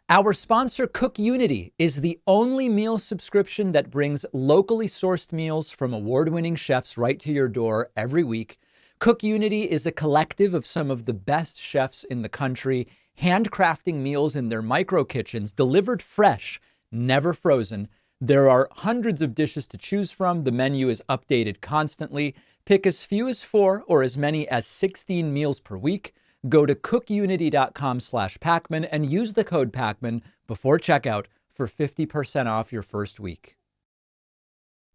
Our sponsor, Cook Unity, is the only meal subscription that brings locally sourced meals from award-winning chefs right to your door every week. Cook Unity is a collective of some of the best chefs in the country, handcrafting meals in their micro kitchens, delivered fresh, never frozen. There are hundreds of dishes to choose from. The menu is updated constantly. Pick as few as 4 or as many as 16 meals per week. Go to cookunity.com/Pakman and use the code Pakman before checkout for 50% off your first week.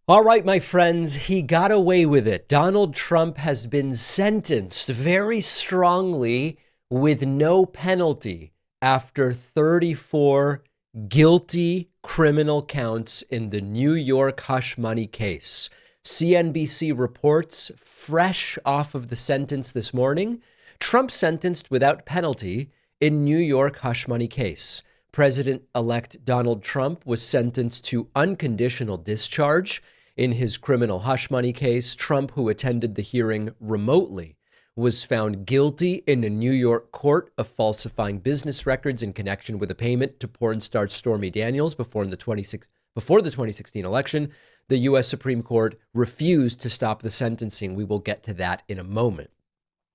All right, my friends, he got away with it. Donald Trump has been sentenced very strongly with no penalty after 34 guilty criminal counts in the New York hush money case. CNBC reports, fresh off of the sentence this morning, Trump sentenced without penalty in New York hush money case. President-elect Donald Trump was sentenced to unconditional discharge in his criminal hush money case. Trump, who attended the hearing remotely, was found guilty in a New York court of falsifying business records in connection with a payment to porn star Stormy Daniels before the 2016 election. The U.S. Supreme Court refused to stop the sentencing. We will get to that in a moment.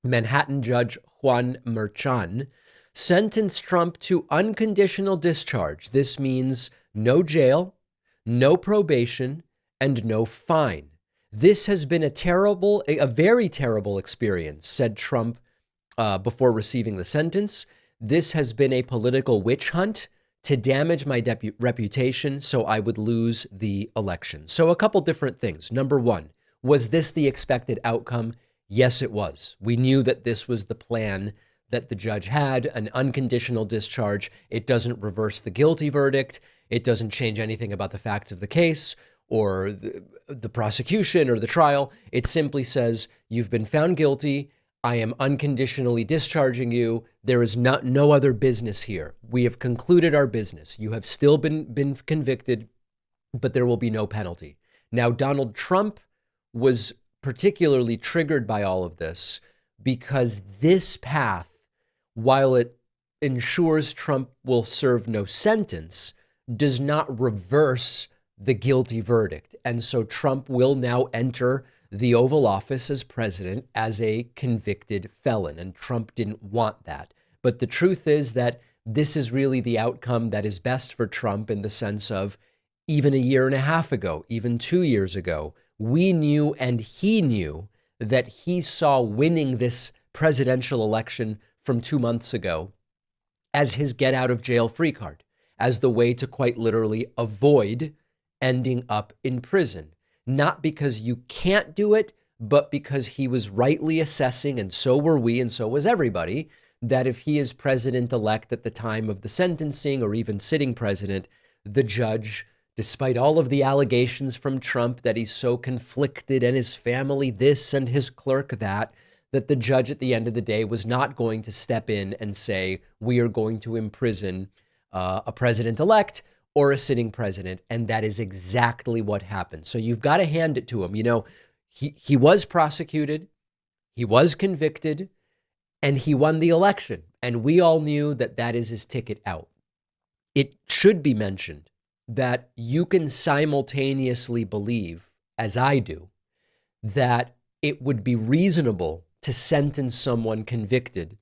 Manhattan Judge Juan Merchan sentenced Trump to unconditional discharge. This means no jail, no probation, and no fine. This has been a very terrible experience, said Trump before receiving the sentence. This has been a political witch hunt to damage my reputation so I would lose the election. So a couple different things. Number one, was this the expected outcome? Yes, it was. We knew that this was the plan that the judge had, an unconditional discharge. It doesn't reverse the guilty verdict. It doesn't change anything about the facts of the case or the prosecution or the trial. It simply says, you've been found guilty. I am unconditionally discharging you. There is no other business here. We have concluded our business. You have still been convicted, but there will be no penalty. Now, Donald Trump was particularly triggered by all of this because this path, while it ensures Trump will serve no sentence, does not reverse the guilty verdict. And so Trump will now enter the Oval Office as president as a convicted felon. And Trump didn't want that. But the truth is that this is really the outcome that is best for Trump in the sense of even a year and a half ago, even 2 years ago, we knew and he knew that he saw winning this presidential election from 2 months ago as his get out of jail free card, as the way to quite literally avoid ending up in prison. Not because you can't do it, but because he was rightly assessing, and so were we, and so was everybody, that if he is president-elect at the time of the sentencing or even sitting president, the judge, despite all of the allegations from Trump that he's so conflicted and his family this and his clerk that the judge at the end of the day was not going to step in and say, we are going to imprison a president-elect or a sitting president. And that is exactly what happened. So you've got to hand it to him. You know, he was prosecuted, he was convicted, and he won the election. And we all knew that that is his ticket out. It should be mentioned that you can simultaneously believe, as I do, that it would be reasonable to sentence someone convicted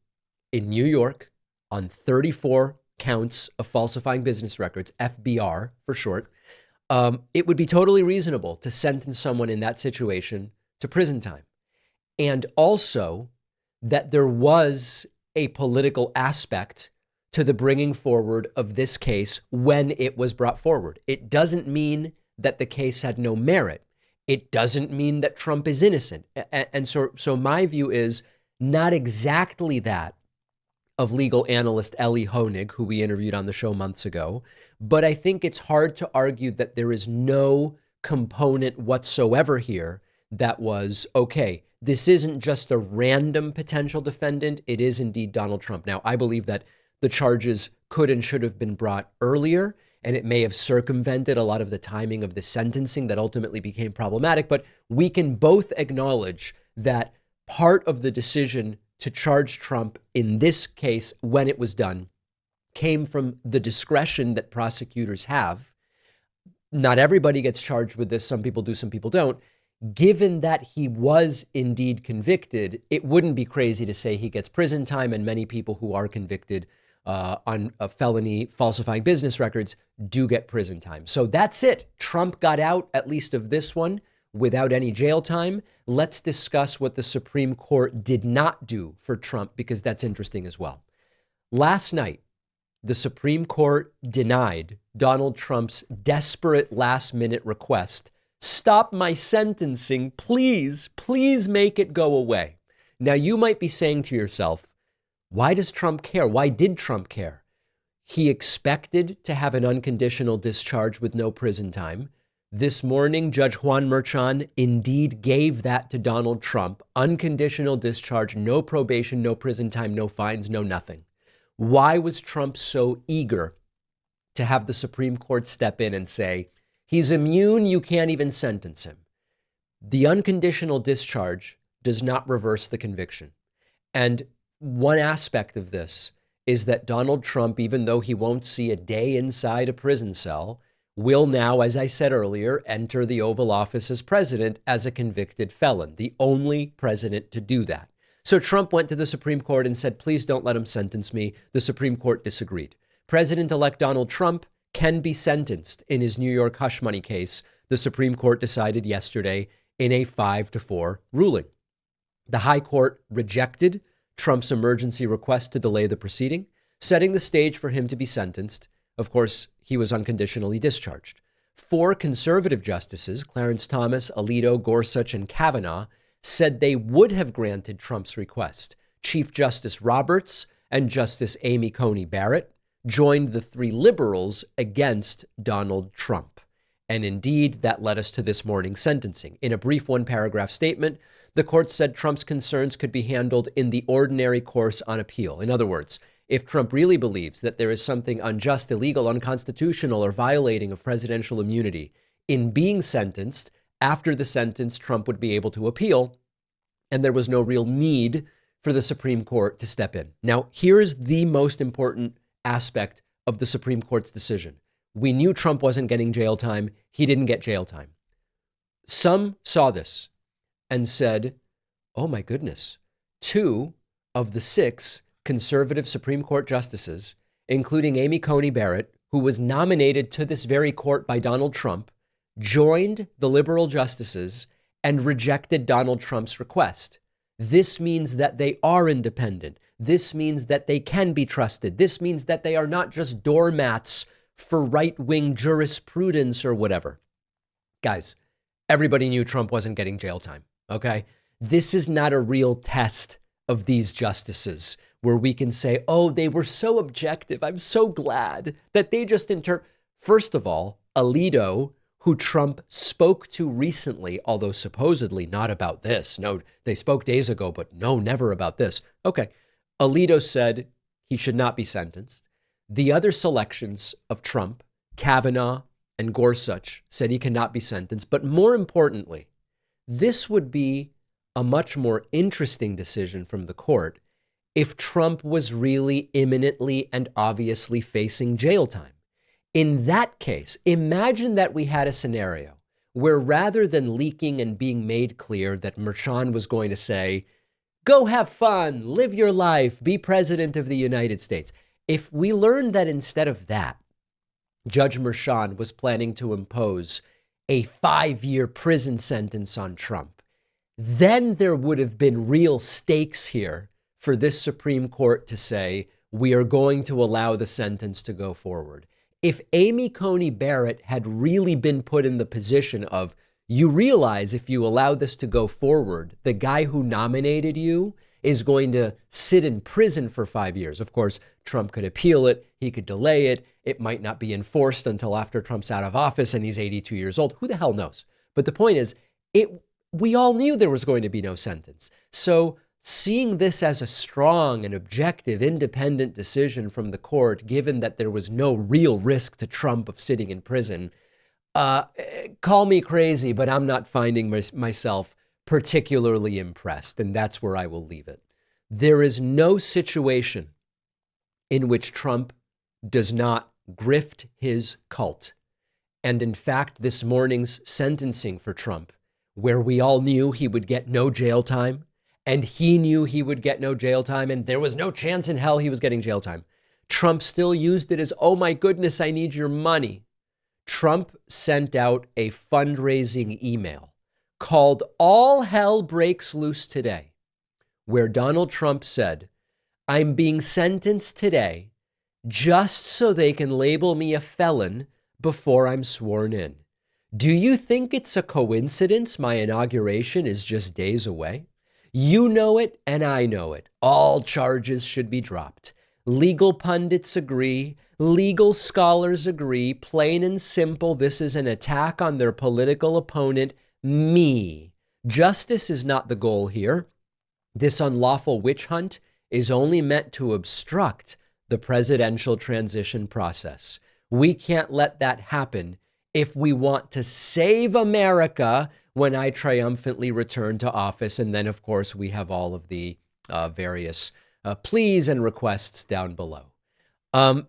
in New York on 34 counts of falsifying business records, FBR for short. It would be totally reasonable to sentence someone in that situation to prison time. And also that there was a political aspect to the bringing forward of this case when it was brought forward. It doesn't mean that the case had no merit. It doesn't mean that Trump is innocent. And so my view is not exactly that of legal analyst Ellie Honig, who we interviewed on the show months ago, but I think it's hard to argue that there is no component whatsoever here that was, okay, this isn't just a random potential defendant, it is indeed Donald Trump. Now, I believe that the charges could and should have been brought earlier, and it may have circumvented a lot of the timing of the sentencing that ultimately became problematic. But we can both acknowledge that part of the decision to charge Trump in this case, when it was done, came from the discretion that prosecutors have. Not everybody gets charged with this. Some people do, some people don't. Given that he was indeed convicted, it wouldn't be crazy to say he gets prison time, and many people who are convicted on a felony falsifying business records do get prison time. So that's it. Trump got out, at least of this one, without any jail time. Let's discuss what the Supreme Court did not do for Trump, because that's interesting as well. Last night, the Supreme Court denied Donald Trump's desperate last-minute request, stop my sentencing, please, please make it go away. Now, you might be saying to yourself, why does Trump care? Why did Trump care? He expected to have an unconditional discharge with no prison time. This morning, Judge Juan Merchan indeed gave that to Donald Trump. Unconditional discharge, no probation, no prison time, no fines, no nothing. Why was Trump so eager to have the Supreme Court step in and say, he's immune, you can't even sentence him? The unconditional discharge does not reverse the conviction. And one aspect of this is that Donald Trump, even though he won't see a day inside a prison cell, will now, as I said earlier, enter the Oval Office as president as a convicted felon, the only president to do that. So Trump went to the Supreme Court and said, please don't let him sentence me. The Supreme Court disagreed. President-elect Donald Trump can be sentenced in his New York hush money case. The Supreme Court decided yesterday in a 5-4 ruling. The High Court rejected Trump's emergency request to delay the proceeding, setting the stage for him to be sentenced. Of course, he was unconditionally discharged. 4 conservative justices, Clarence Thomas, Alito, Gorsuch, and Kavanaugh, said they would have granted Trump's request. Chief Justice Roberts and Justice Amy Coney Barrett joined the 3 liberals against Donald Trump. And indeed, that led us to this morning's sentencing. In a brief 1-paragraph statement, the court said Trump's concerns could be handled in the ordinary course on appeal. In other words, if Trump really believes that there is something unjust, illegal, unconstitutional, or violating of presidential immunity in being sentenced, after the sentence, Trump would be able to appeal, and there was no real need for the Supreme Court to step in. Now, here's the most important aspect of the Supreme Court's decision. We knew Trump wasn't getting jail time. He didn't get jail time. Some saw this and said, oh my goodness, 2 of the 6 conservative Supreme Court justices, including Amy Coney Barrett, who was nominated to this very court by Donald Trump, joined the liberal justices and rejected Donald Trump's request. This means that they are independent. This means that they can be trusted. This means that they are not just doormats for right-wing jurisprudence or whatever. Guys, everybody knew Trump wasn't getting jail time, okay? This is not a real test of these justices where we can say, oh, they were so objective. I'm so glad that they just First of all, Alito, who Trump spoke to recently, although supposedly not about this. No, they spoke days ago, but no, never about this. Okay. Alito said he should not be sentenced. The other selections of Trump, Kavanaugh and Gorsuch, said he cannot be sentenced. But more importantly, this would be a much more interesting decision from the court if Trump was really imminently and obviously facing jail time. In that case, imagine that we had a scenario where rather than leaking and being made clear that Merchan was going to say, go have fun, live your life, be president of the United States. If we learned that instead of that, Judge Merchan was planning to impose a 5-year prison sentence on Trump, then there would have been real stakes here for this Supreme Court to say, we are going to allow the sentence to go forward. If Amy Coney Barrett had really been put in the position of, you realize if you allow this to go forward, the guy who nominated you is going to sit in prison for 5 years. Of course, Trump could appeal it. He could delay it. It might not be enforced until after Trump's out of office and he's 82 years old. Who the hell knows? But the point is, we all knew there was going to be no sentence. So seeing this as a strong and objective, independent decision from the court, given that there was no real risk to Trump of sitting in prison, call me crazy, but I'm not finding myself particularly impressed, and that's where I will leave it. There is no situation in which Trump does not grift his cult. And in fact, this morning's sentencing for Trump, where we all knew he would get no jail time, and he knew he would get no jail time, and there was no chance in hell he was getting jail time, Trump still used it as, oh my goodness, I need your money. Trump sent out a fundraising email called All Hell Breaks Loose Today, where Donald Trump said, I'm being sentenced today just so they can label me a felon before I'm sworn in. Do you think it's a coincidence my inauguration is just days away? You know it and I know it. All charges should be dropped. Legal pundits agree. Legal scholars agree. Plain and simple, this is an attack on their political opponent, me. Justice is not the goal here. This unlawful witch hunt is only meant to obstruct the presidential transition process. We can't let that happen if we want to save America when I triumphantly return to office. And then, of course, we have all of the various pleas and requests down below.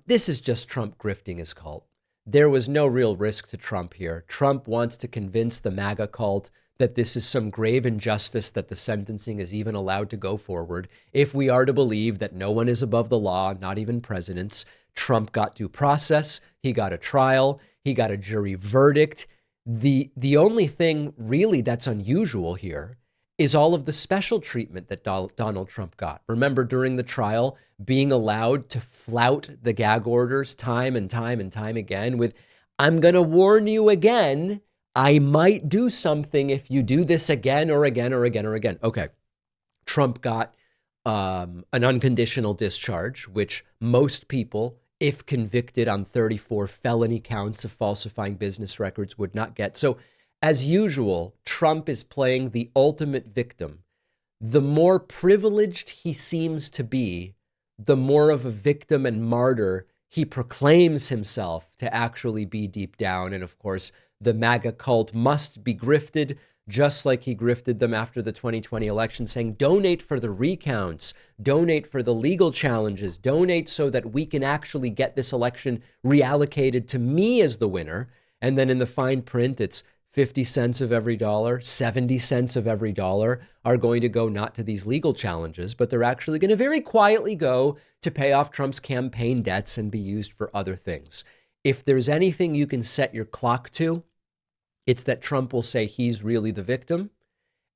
This is just Trump grifting his cult. There was no real risk to Trump here. Trump wants to convince the MAGA cult that this is some grave injustice that the sentencing is even allowed to go forward. If we are to believe that no one is above the law, not even presidents, Trump got due process, he got a trial, he got a jury verdict. The only thing really that's unusual here is all of the special treatment that Donald Trump got. Remember, during the trial, being allowed to flout the gag orders time and time and time again with, I'm going to warn you again, I might do something if you do this again or again or again or again. Okay. Trump got an unconditional discharge, which most people, if convicted on 34 felony counts of falsifying business records, would not get. So as usual, Trump is playing the ultimate victim. The more privileged he seems to be, the more of a victim and martyr he proclaims himself to actually be deep down. And of course, the MAGA cult must be grifted, just like he grifted them after the 2020 election, saying, donate for the recounts, donate for the legal challenges, donate so that we can actually get this election reallocated to me as the winner. And then in the fine print, it's 50 cents of every dollar, 70 cents of every dollar are going to go not to these legal challenges, but they're actually going to very quietly go to pay off Trump's campaign debts and be used for other things. If there's anything you can set your clock to, it's that Trump will say he's really the victim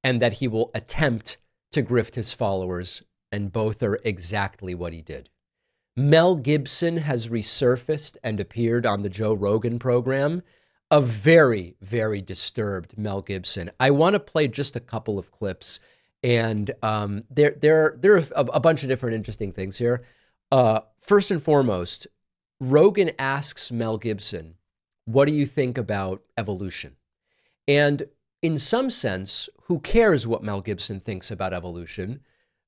and that he will attempt to grift his followers, and both are exactly what he did. Mel Gibson has resurfaced and appeared on the Joe Rogan program. A very, very disturbed Mel Gibson. I want to play just a couple of clips, and there are a bunch of different interesting things here. First and foremost, Rogan asks Mel Gibson, what do you think about evolution? And in some sense, who cares what Mel Gibson thinks about evolution?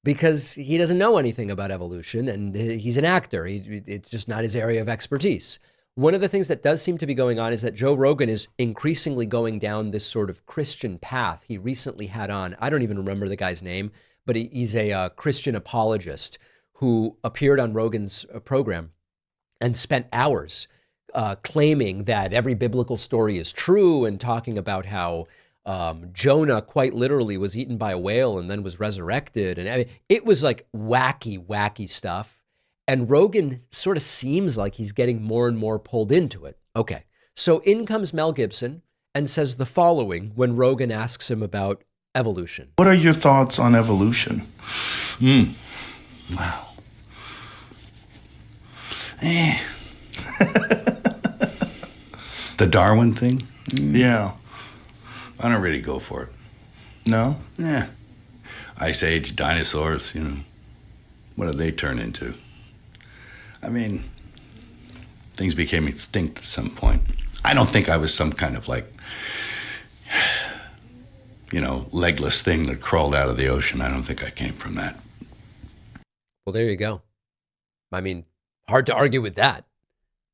Because he doesn't know anything about evolution, and he's an actor. It's just not his area of expertise. One of the things that does seem to be going on is that Joe Rogan is increasingly going down this sort of Christian path. He recently had on, I don't even remember the guy's name, but he's a Christian apologist who appeared on Rogan's program and spent hours claiming that every biblical story is true and talking about how Jonah quite literally was eaten by a whale and then was resurrected. And I mean, it was like wacky, wacky stuff. And Rogan sort of seems like he's getting more and more pulled into it. Okay, so in comes Mel Gibson and says the following when Rogan asks him about evolution. What are your thoughts on evolution? Wow. The Darwin thing? Yeah. I don't really go for it. No? Yeah. Ice Age, dinosaurs, what did they turn into? I mean, things became extinct at some point. I don't think I was some kind of legless thing that crawled out of the ocean. I don't think I came from that. Well, there you go. I mean, hard to argue with that.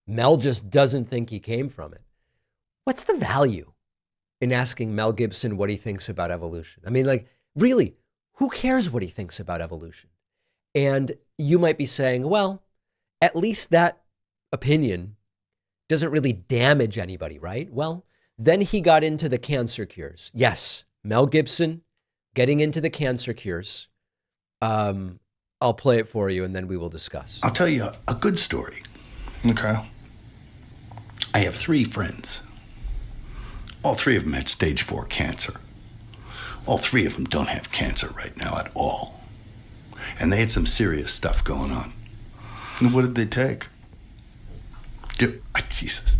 Mel just doesn't think he came from it. What's the value in asking Mel Gibson what he thinks about evolution? I mean, really, who cares what he thinks about evolution? And you might be saying, well, at least that opinion doesn't really damage anybody, right? Well, then he got into the cancer cures. Yes, Mel Gibson getting into the cancer cures. I'll play it for you and then we will discuss. I'll tell you a good story. Okay. I have 3 friends. All 3 of them had stage 4 cancer. All 3 of them don't have cancer right now at all. And they had some serious stuff going on. And what did they take? Jesus.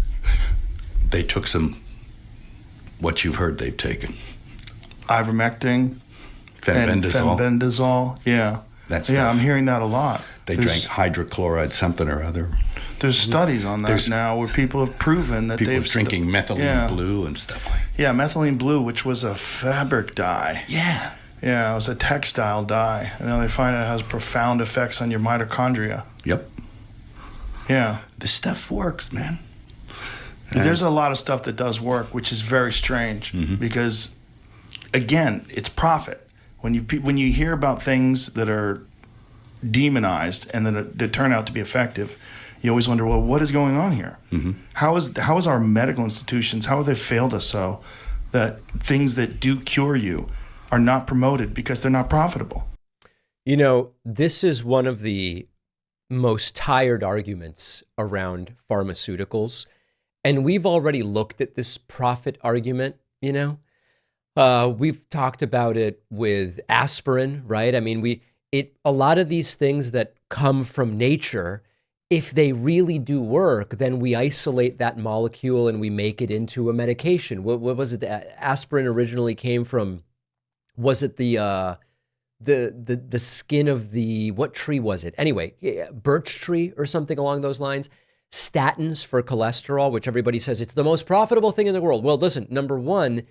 They took some, what you've heard they've taken. Ivermectin. Fenbendazole. Fenbendazole, yeah. That Yeah, stuff. I'm hearing that a lot. They drank hydrochloride something or other. There's studies on that now where people have proven that People they've... drinking methylene blue and stuff like that. Yeah, methylene blue, which was a fabric dye. Yeah. Yeah, it was a textile dye. And now they find it has profound effects on your mitochondria. Yep. Yeah. This stuff works, man. There's a lot of stuff that does work, which is very strange because, again, it's profit. When you hear about things that are demonized and that turn out to be effective, you always wonder, well, what is going on here? How is our medical institutions, how have they failed us so that things that do cure you are not promoted because they're not profitable? You know, this is one of the most tired arguments around pharmaceuticals. And we've already looked at this profit argument, you know. We've talked about it with aspirin, right? I mean, a lot of these things that come from nature, if they really do work, then we isolate that molecule and we make it into a medication. What was it? Aspirin originally came from, was it the skin of what tree was it? Anyway, birch tree or something along those lines. Statins for cholesterol, which everybody says it's the most profitable thing in the world. Well, listen, number one,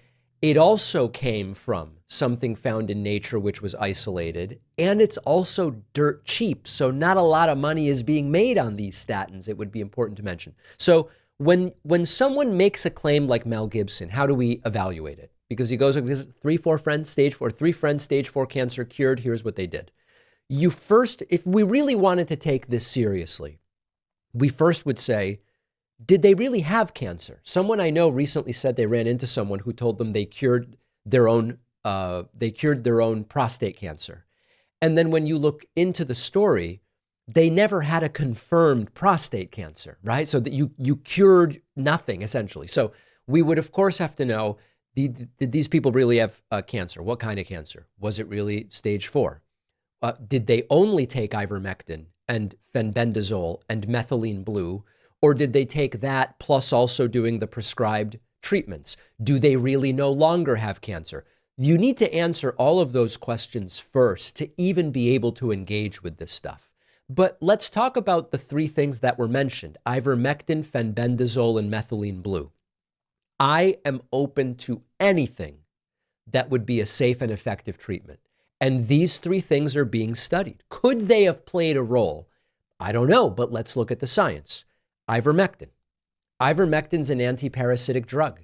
it also came from something found in nature, which was isolated, and it's also dirt cheap. So not a lot of money is being made on these statins. It would be important to mention. So when someone makes a claim like Mel Gibson, how do we evaluate it? Because he goes, 3 friends, stage 4 cancer cured. Here's what they did. You first, if we really wanted to take this seriously, we first would say, did they really have cancer? Someone I know recently said they ran into someone who told them they cured their own prostate cancer. And then when you look into the story, they never had a confirmed prostate cancer, right? So that you cured nothing essentially. So we would of course have to know, did these people really have cancer? What kind of cancer? Was it really stage 4? Did they only take ivermectin and fenbendazole and methylene blue? Or did they take that plus also doing the prescribed treatments? Do they really no longer have cancer? You need to answer all of those questions first to even be able to engage with this stuff. But let's talk about the 3 things that were mentioned: ivermectin, fenbendazole, and methylene blue. I am open to anything that would be a safe and effective treatment. And these 3 things are being studied. Could they have played a role? I don't know, but let's look at the science. Ivermectin. Ivermectin's an antiparasitic drug.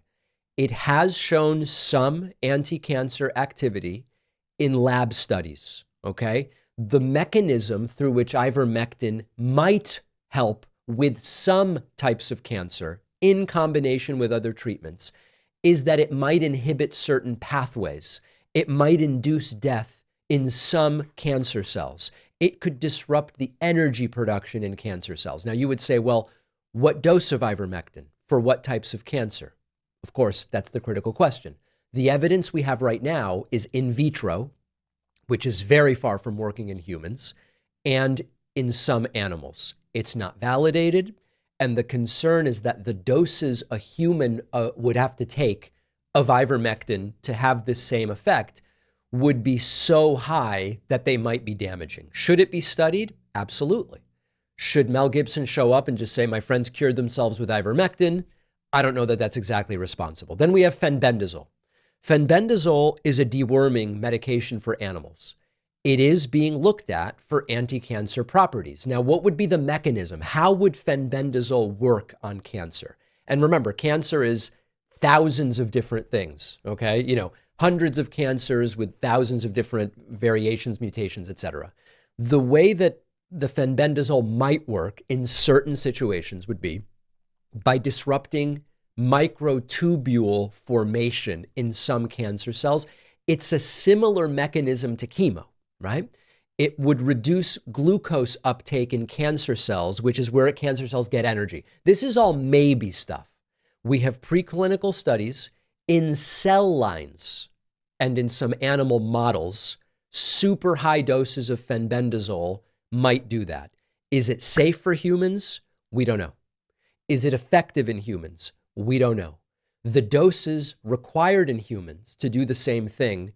It has shown some anti-cancer activity in lab studies, okay? The mechanism through which ivermectin might help with some types of cancer in combination with other treatments is that it might inhibit certain pathways. It might induce death in some cancer cells. It could disrupt the energy production in cancer cells. Now you would say, well, what dose of ivermectin for what types of cancer? Of course, that's the critical question. The evidence we have right now is in vitro, which is very far from working in humans, and in some animals. It's not validated, and the concern is that the doses a human would have to take of ivermectin to have this same effect would be so high that they might be damaging. Should it be studied? Absolutely. Should Mel Gibson show up and just say, my friends cured themselves with ivermectin? I don't know that that's exactly responsible. Then we have fenbendazole. Fenbendazole is a deworming medication for animals. It is being looked at for anti-cancer properties. Now, what would be the mechanism? How would fenbendazole work on cancer? And remember, cancer is thousands of different things, okay? You know, hundreds of cancers with thousands of different variations, mutations, et cetera. The way that the fenbendazole might work in certain situations would be by disrupting microtubule formation in some cancer cells. It's a similar mechanism to chemo, right? It would reduce glucose uptake in cancer cells, which is where cancer cells get energy. This is all maybe stuff. We have preclinical studies in cell lines and in some animal models. Super high doses of fenbendazole might do that. Is it safe for humans? We don't know. Is it effective in humans? We don't know. The doses required in humans to do the same thing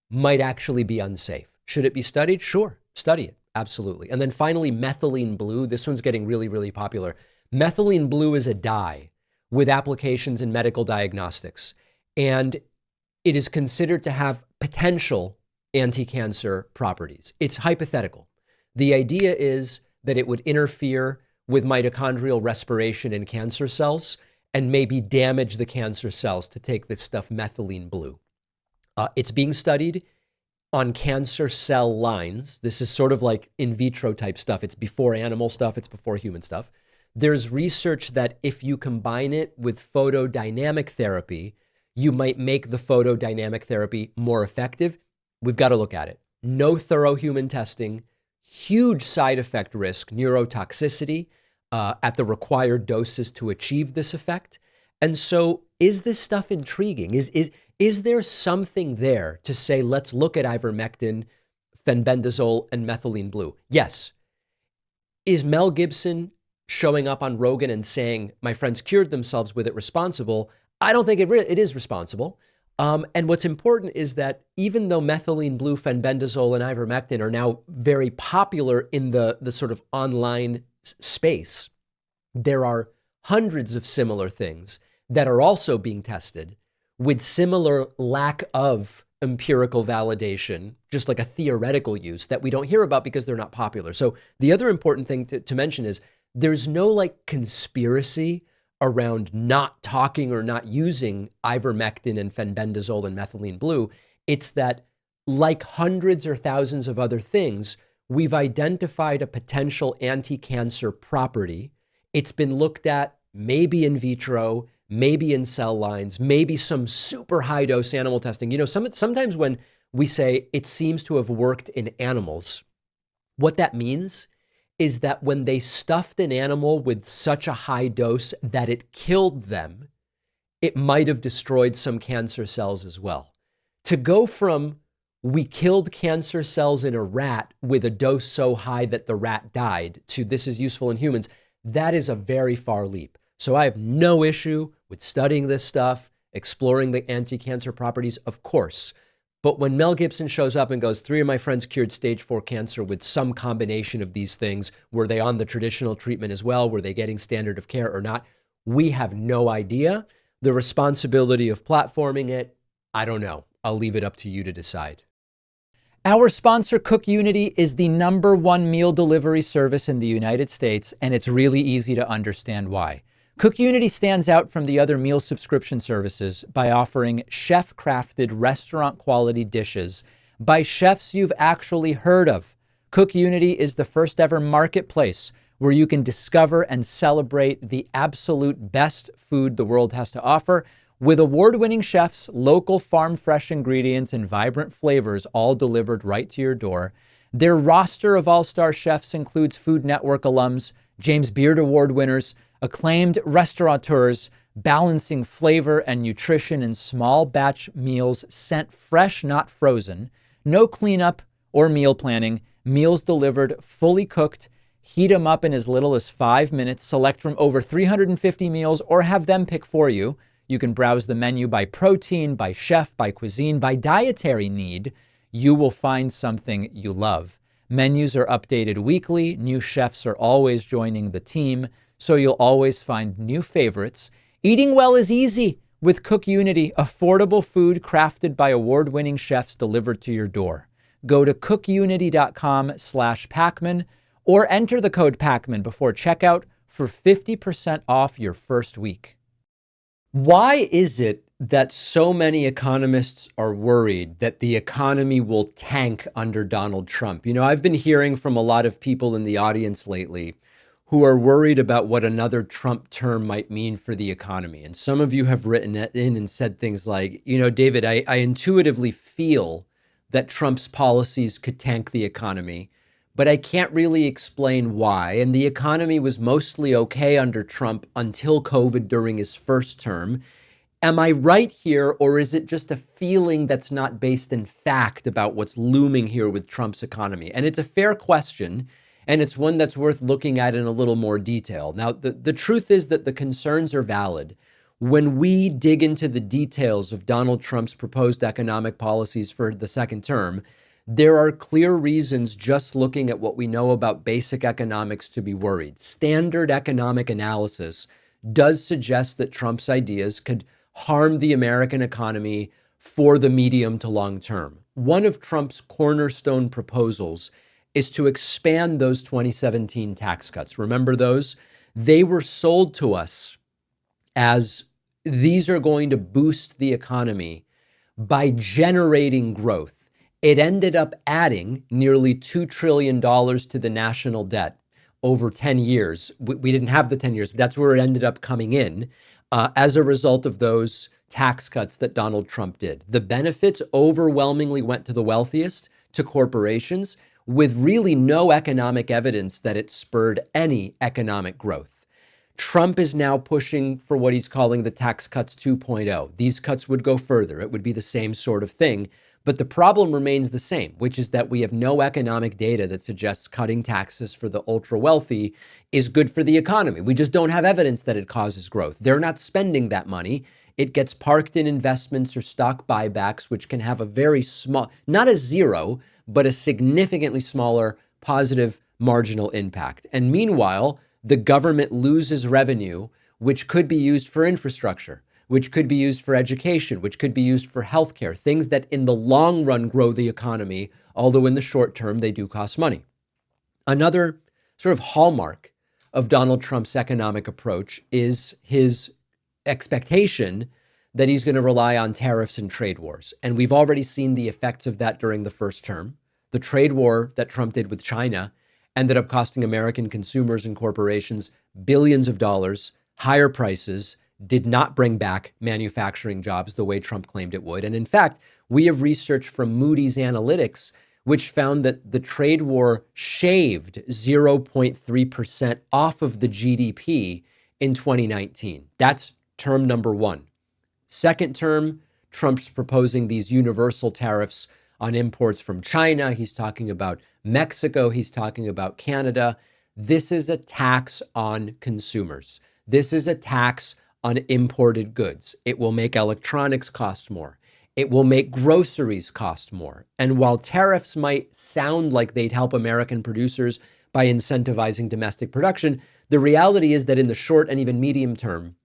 might actually be unsafe. Should it be studied? Sure, study it, absolutely. And then finally, methylene blue. This one's getting really, really popular. Methylene blue is a dye with applications in medical diagnostics, and it is considered to have potential anti-cancer properties. It's hypothetical. The idea is that it would interfere with mitochondrial respiration in cancer cells and maybe damage the cancer cells to take this stuff methylene blue. It's being studied on cancer cell lines. This is sort of like in vitro type stuff. It's before animal stuff, it's before human stuff. There's research that if you combine it with photodynamic therapy, you might make the photodynamic therapy more effective. We've got to look at it. No thorough human testing, huge side effect risk, neurotoxicity at the required doses to achieve this effect. And so is this stuff intriguing? Is there something there to say, let's look at ivermectin, fenbendazole, and methylene blue? Yes. Is Mel Gibson showing up on Rogan and saying, my friends cured themselves with it responsible? I don't think it is responsible. And what's important is that even though methylene blue, fenbendazole, and ivermectin are now very popular in the sort of online space, there are hundreds of similar things that are also being tested with similar lack of empirical validation, just like a theoretical use that we don't hear about because they're not popular. So the other important thing to mention is there's no like conspiracy around not talking or not using ivermectin and fenbendazole and methylene blue. It's that, like hundreds or thousands of other things, we've identified a potential anti-cancer property. It's been looked at maybe in vitro, maybe in cell lines, maybe some super high dose animal testing. You know, sometimes when we say it seems to have worked in animals, what that means is that when they stuffed an animal with such a high dose that it killed them, it might have destroyed some cancer cells as well. To go from we killed cancer cells in a rat with a dose so high that the rat died to this is useful in humans, that is a very far leap. So I have no issue with studying this stuff, exploring the anti-cancer properties, of course. But when Mel Gibson shows up and goes, 3 of my friends cured stage 4 cancer with some combination of these things, were they on the traditional treatment as well? Were they getting standard of care or not? We have no idea. The responsibility of platforming it, I don't know. I'll leave it up to you to decide. Our sponsor, Cook Unity, is the #1 meal delivery service in the United States, and it's really easy to understand why. Cook Unity stands out from the other meal subscription services by offering chef-crafted restaurant-quality dishes by chefs you've actually heard of. Cook Unity is the first ever marketplace where you can discover and celebrate the absolute best food the world has to offer with award-winning chefs, local farm-fresh ingredients, and vibrant flavors all delivered right to your door. Their roster of all-star chefs includes Food Network alums, James Beard Award winners, acclaimed restaurateurs, balancing flavor and nutrition in small batch meals sent fresh, not frozen, no cleanup or meal planning, meals delivered fully cooked, heat them up in as little as 5 minutes, select from over 350 meals or have them pick for you. You can browse the menu by protein, by chef, by cuisine, by dietary need. You will find something you love. Menus are updated weekly. New chefs are always joining the team, so you'll always find new favorites. Eating well is easy with Cook Unity, affordable food crafted by award-winning chefs delivered to your door. Go to cookunity.com/Pakman or enter the code Pakman before checkout for 50% off your first week. Why is it that so many economists are worried that the economy will tank under Donald Trump. You know, I've been hearing from a lot of people in the audience lately who are worried about what another Trump term might mean for the economy. And some of you have written it in and said things like, you know, David, I intuitively feel that Trump's policies could tank the economy, but I can't really explain why. And the economy was mostly okay under Trump until COVID during his first term. Am I right here, or is it just a feeling that's not based in fact about what's looming here with Trump's economy? And it's a fair question, and it's one that's worth looking at in a little more detail. Now, the truth is that the concerns are valid. When we dig into the details of Donald Trump's proposed economic policies for the second term, there are clear reasons just looking at what we know about basic economics to be worried. Standard economic analysis does suggest that Trump's ideas could harm the American economy for the medium to long term. One of Trump's cornerstone proposals is to expand those 2017 tax cuts. Remember those? They were sold to us as these are going to boost the economy by generating growth. It ended up adding nearly $2 trillion to the national debt over 10 years. We didn't have the 10 years, but that's where it ended up coming in as a result of those tax cuts that Donald Trump did. The benefits overwhelmingly went to the wealthiest, to corporations, with really no economic evidence that it spurred any economic growth. Trump is now pushing for what he's calling the tax cuts 2.0. These cuts would go further. It would be the same sort of thing. But the problem remains the same, which is that we have no economic data that suggests cutting taxes for the ultra wealthy is good for the economy. We just don't have evidence that it causes growth. They're not spending that money. It gets parked in investments or stock buybacks, which can have a very small, not a zero, but a significantly smaller positive marginal impact. And meanwhile, the government loses revenue, which could be used for infrastructure, which could be used for education, which could be used for healthcare, things that in the long run grow the economy, although in the short term they do cost money. Another sort of hallmark of Donald Trump's economic approach is his expectation that he's going to rely on tariffs and trade wars. And we've already seen the effects of that during the first term. The trade war that Trump did with China ended up costing American consumers and corporations billions of dollars, higher prices, did not bring back manufacturing jobs the way Trump claimed it would. And in fact, we have research from Moody's Analytics, which found that the trade war shaved 0.3% off of the GDP in 2019. That's term number one. Second term, Trump's proposing these universal tariffs on imports from China. He's talking about Mexico. He's talking about Canada. This is a tax on consumers. This is a tax on imported goods. It will make electronics cost more. It will make groceries cost more. And while tariffs might sound like they'd help American producers by incentivizing domestic production, the reality is that in the short and even medium term,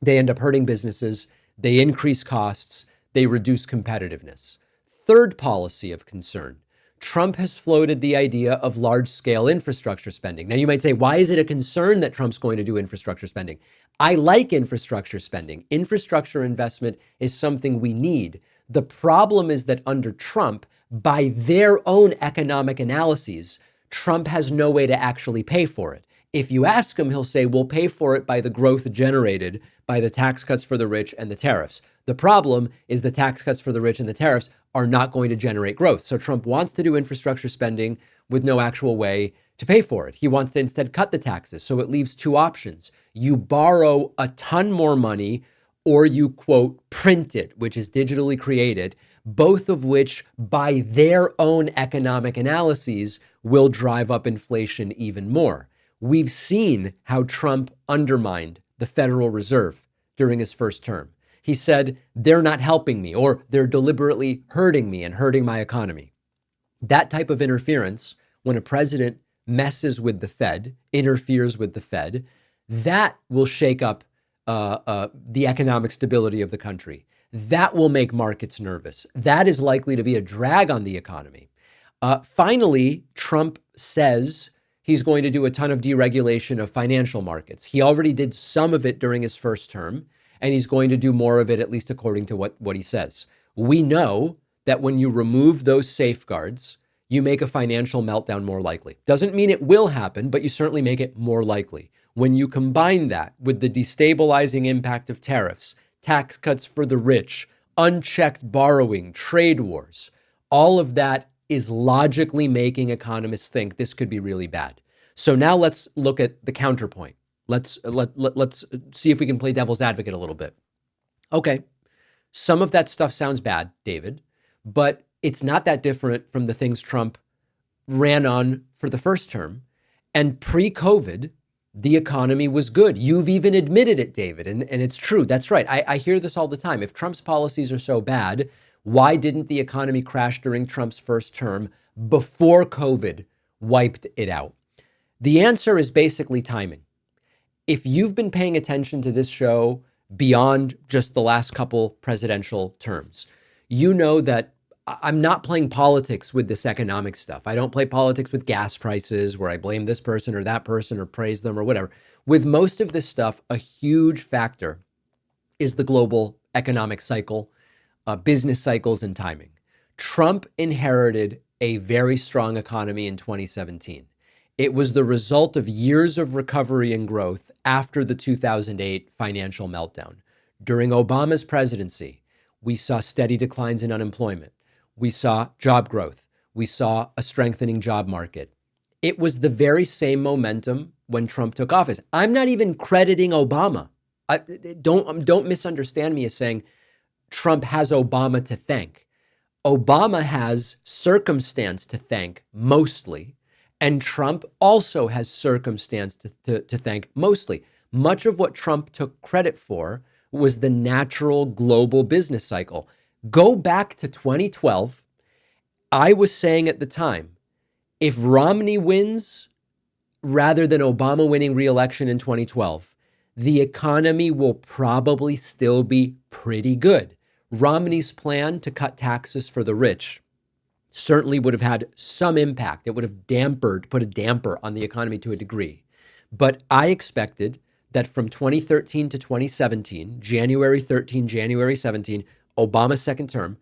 they end up hurting businesses, they increase costs, they reduce competitiveness. Third policy of concern, Trump has floated the idea of large-scale infrastructure spending. Now, you might say, why is it a concern that Trump's going to do infrastructure spending? I like infrastructure spending. Infrastructure investment is something we need. The problem is that under Trump, by their own economic analyses, Trump has no way to actually pay for it. If you ask him, he'll say, we'll pay for it by the growth generated by the tax cuts for the rich and the tariffs. The problem is the tax cuts for the rich and the tariffs are not going to generate growth. So Trump wants to do infrastructure spending with no actual way to pay for it. He wants to instead cut the taxes. So it leaves two options. You borrow a ton more money, or you, quote, print it, which is digitally created, both of which by their own economic analyses will drive up inflation even more. We've seen how Trump undermined the Federal Reserve during his first term. He said, they're not helping me, or they're deliberately hurting me and hurting my economy. That type of interference, when a president messes with the Fed, interferes with the Fed, that will shake up the economic stability of the country. That will make markets nervous. That is likely to be a drag on the economy. Finally, Trump says he's going to do a ton of deregulation of financial markets. He already did some of it during his first term. and he's going to do more of it, at least according to what he says. We know that when you remove those safeguards, you make a financial meltdown more likely. Doesn't mean it will happen, but you certainly make it more likely. When you combine that with the destabilizing impact of tariffs, tax cuts for the rich, unchecked borrowing, trade wars, all of that is logically making economists think this could be really bad. So now let's look at the counterpoint. Let's see if we can play devil's advocate a little bit. Okay, some of that stuff sounds bad, David, but it's not that different from the things Trump ran on for the first term. And pre-COVID, the economy was good. You've even admitted it, David, and it's true. That's right. I hear this all the time. If Trump's policies are so bad, why didn't the economy crash during Trump's first term before COVID wiped it out? The answer is basically timing. If you've been paying attention to this show beyond just the last couple presidential terms, you know that I'm not playing politics with this economic stuff. I don't play politics with gas prices where I blame this person or that person or praise them or whatever. With most of this stuff, a huge factor is the global economic cycle, business cycles, and timing. Trump inherited a very strong economy in 2017. It was the result of years of recovery and growth after the 2008 financial meltdown. During Obama's presidency, we saw steady declines in unemployment. We saw job growth. We saw a strengthening job market. It was the very same momentum when Trump took office. I'm not even crediting Obama. Don't misunderstand me as saying Trump has Obama to thank. Obama has circumstance to thank mostly, and Trump also has circumstance to thank mostly. Much of what Trump took credit for was the natural global business cycle. Go back to 2012. I was saying at the time, if Romney wins rather than Obama winning re-election in 2012, the economy will probably still be pretty good. Romney's plan to cut taxes for the rich certainly would have had some impact. It would have put a damper on the economy to a degree. But I expected that from 2013 to 2017, January 13, January 17, Obama's second term,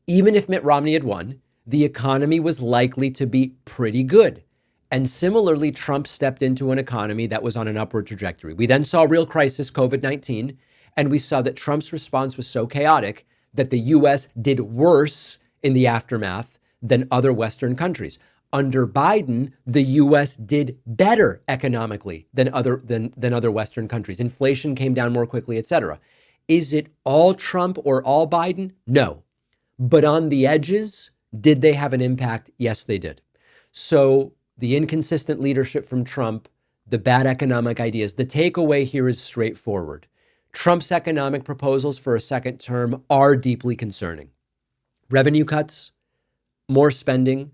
even if Mitt Romney had won, the economy was likely to be pretty good. And similarly, Trump stepped into an economy that was on an upward trajectory. We then saw a real crisis, COVID-19, and we saw that Trump's response was so chaotic that the US did worse in the aftermath than other Western countries. Under Biden, the US did better economically than other Western countries. Inflation came down more quickly, et cetera. Is it all Trump or all Biden? No. But on the edges, did they have an impact? Yes, they did. So the inconsistent leadership from Trump, the bad economic ideas, the takeaway here is straightforward. Trump's economic proposals for a second term are deeply concerning. Revenue cuts, more spending,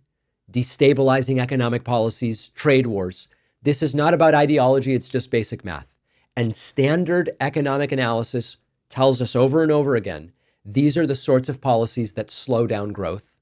destabilizing economic policies, trade wars. This is not about ideology, it's just basic math. And standard economic analysis tells us over and over again, these are the sorts of policies that slow down growth,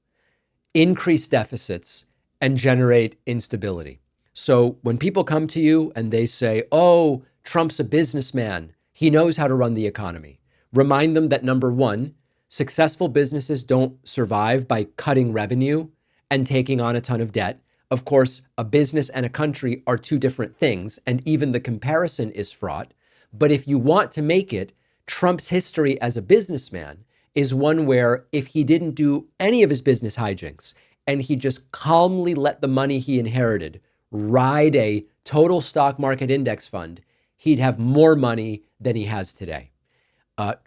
increase deficits, and generate instability. So when people come to you and they say, oh, Trump's a businessman, he knows how to run the economy, remind them that number one, successful businesses don't survive by cutting revenue and taking on a ton of debt. Of course, a business and a country are two different things, and even the comparison is fraught. But if you want to make it, Trump's history as a businessman is one where if he didn't do any of his business hijinks and he just calmly let the money he inherited ride a total stock market index fund, he'd have more money than he has today.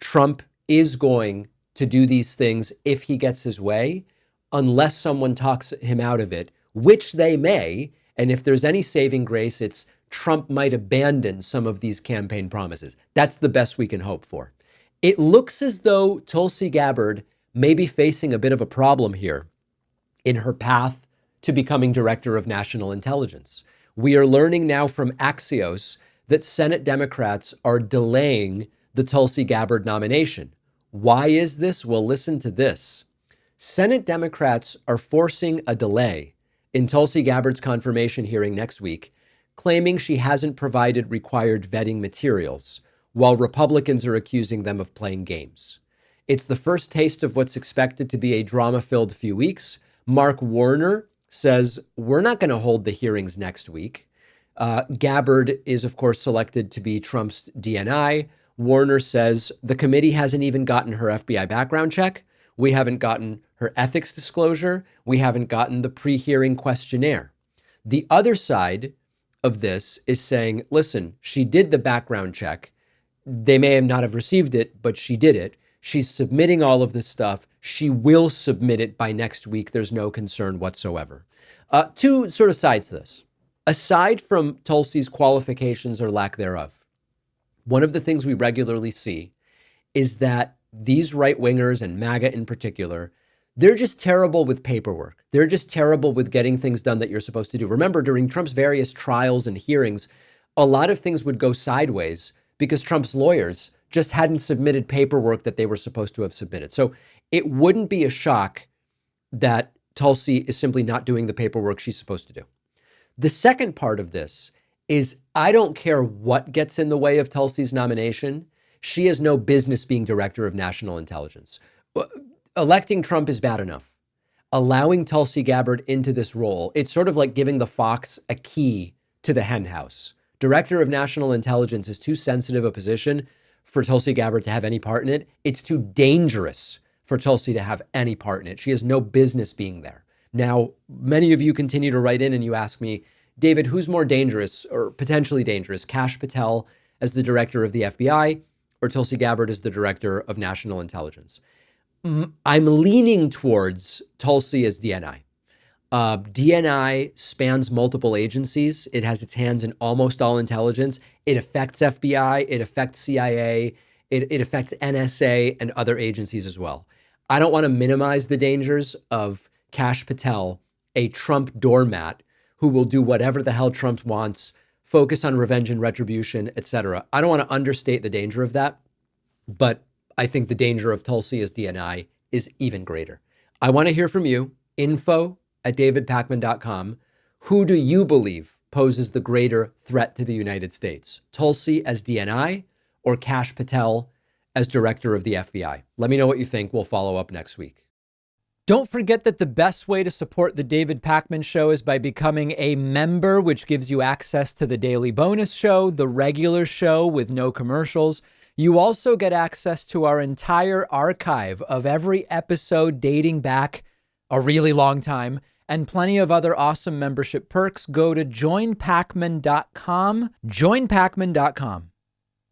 Trump is going to do these things if he gets his way, unless someone talks him out of it, which they may. And if there's any saving grace, it's Trump might abandon some of these campaign promises. That's the best we can hope for. It looks as though Tulsi Gabbard may be facing a bit of a problem here in her path to becoming director of national intelligence. We are learning now from Axios that Senate Democrats are delaying the Tulsi Gabbard nomination. Why is this? Well, listen to this. Senate Democrats are forcing a delay in Tulsi Gabbard's confirmation hearing next week, claiming she hasn't provided required vetting materials. while Republicans are accusing them of playing games. It's the first taste of what's expected to be a drama-filled few weeks. Mark Warner says, we're not going to hold the hearings next week. Gabbard is, of course, selected to be Trump's DNI. Warner says the committee hasn't even gotten her FBI background check. We haven't gotten her ethics disclosure. We haven't gotten the pre-hearing questionnaire. The other side of this is saying, listen, she did the background check. They may not have received it, but she did it. She's submitting all of this stuff. She will submit it by next week. There's no concern whatsoever. Two sort of sides to this. Aside from TULSI's qualifications or lack thereof, one of the things we regularly see is that these right-wingers and MAGA in particular, they're just terrible with paperwork. They're just terrible with getting things done that you're supposed to do. Remember, during Trump's various trials and hearings, a lot of things would go sideways because Trump's lawyers just hadn't submitted paperwork that they were supposed to have submitted. So it wouldn't be a shock that TULSI is simply not doing the paperwork she's supposed to do. The second part of this is I don't care what gets in the way of TULSI's nomination. She has no business being director of national intelligence. Electing Trump is bad enough. Allowing Tulsi Gabbard into this role, it's sort of like giving the fox a key to the hen house. Director of national intelligence is too sensitive a position for Tulsi Gabbard to have any part in it. It's too dangerous for Tulsi to have any part in it. She has no business being there. Now, many of you continue to write in and you ask me, David, who's more dangerous or potentially dangerous, Kash Patel as the director of the FBI or Tulsi Gabbard as the director of national intelligence? I'm leaning towards Tulsi as DNI. DNI spans multiple agencies. It has its hands in almost all intelligence. It affects FBI, it affects CIA, it affects NSA and other agencies as well. I don't want to minimize the dangers of Kash Patel, a Trump doormat who will do whatever the hell Trump wants, focus on revenge and retribution, etc. I don't want to understate the danger of that, but I think the danger of Tulsi as DNI is even greater. I want to hear from you. info@davidpakman.com. Who do you believe poses the greater threat to the United States? Tulsi as DNI or Kash Patel as director of the FBI? Let me know what you think. We'll follow up next week. Don't forget that the best way to support the David Pakman Show is by becoming a member, which gives you access to the daily bonus show, the regular show with no commercials. You also get access to our entire archive of every episode dating back a really long time and plenty of other awesome membership perks. Go to joinpakman.com, joinpakman.com.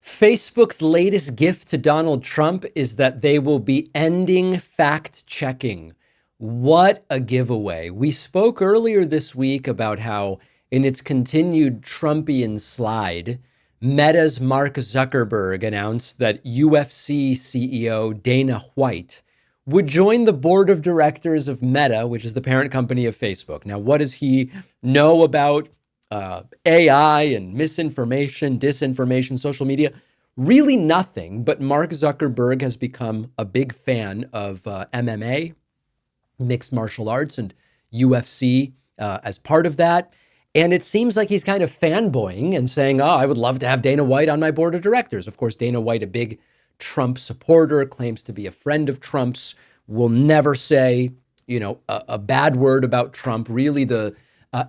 Facebook's latest gift to Donald Trump is that they will be ending fact-checking. What a giveaway. We spoke earlier this week about how, in its continued Trumpian slide, Meta's Mark Zuckerberg announced that UFC CEO Dana White would join the board of directors of Meta, which is the parent company of Facebook. Now, what does he know about AI and misinformation, disinformation, social media? Really nothing, but Mark Zuckerberg has become a big fan of MMA, mixed martial arts, and UFC as part of that. And it seems like he's kind of fanboying and saying, oh, I would love to have Dana White on my board of directors. Of course, Dana White, a big Trump supporter, claims to be a friend of Trump's, will never say, a bad word about Trump, really the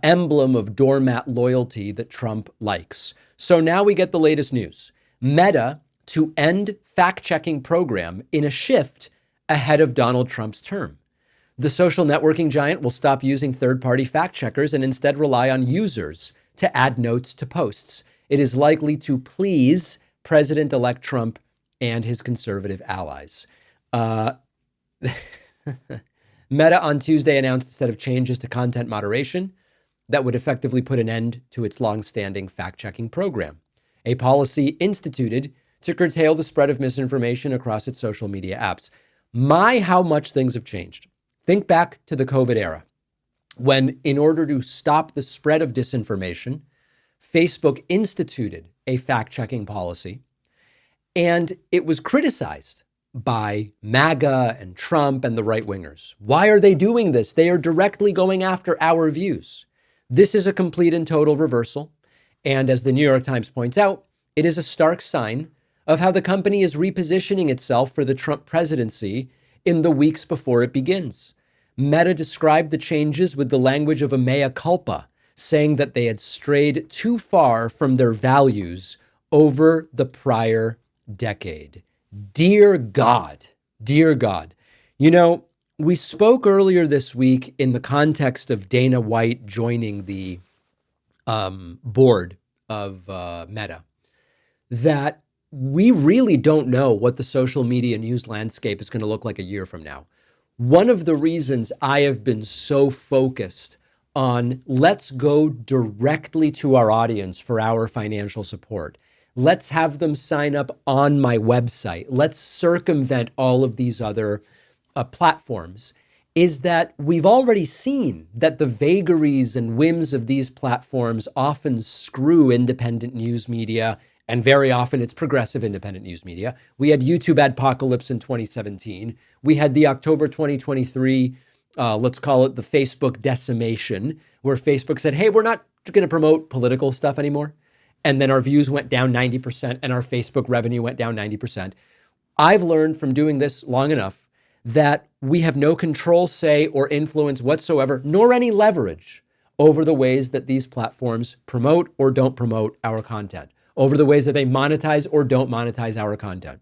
emblem of doormat loyalty that Trump likes. So now we get the latest news. Meta to end fact-checking program in a shift ahead of Donald Trump's term. The social networking giant will stop using third-party fact-checkers and instead rely on users to add notes to posts. It is likely to please President-elect Trump and his conservative allies. Meta on Tuesday announced a set of changes to content moderation that would effectively put an end to its long-standing fact-checking program, a policy instituted to curtail the spread of misinformation across its social media apps. How much things have changed. Think back to the COVID era, when in order to stop the spread of disinformation, Facebook instituted a fact-checking policy, and it was criticized by MAGA and Trump and the right-wingers. Why are they doing this? They are directly going after our views. This is a complete and total reversal. And as the New York Times points out, it is a stark sign of how the company is repositioning itself for the Trump presidency in the weeks before it begins. Meta described the changes with the language of a mea culpa, saying that they had strayed too far from their values over the prior decade. Dear God, dear God. You know, we spoke earlier this week in the context of Dana White joining the board of Meta, that we really don't know what the social media news landscape is going to look like a year from now. One of the reasons I have been so focused on let's go directly to our audience for our financial support. Let's have them sign up on my website. Let's circumvent all of these other platforms, is that we've already seen that the vagaries and whims of these platforms often screw independent news media, and very often it's progressive independent news media. We had YouTube adpocalypse in 2017. We had the October 2023, let's call it the Facebook decimation, where Facebook said, hey, we're not going to promote political stuff anymore. And then our views went down 90% and our Facebook revenue went down 90%. I've learned from doing this long enough that we have no control, say, or influence whatsoever, nor any leverage over the ways that these platforms promote or don't promote our content, over the ways that they monetize or don't monetize our content.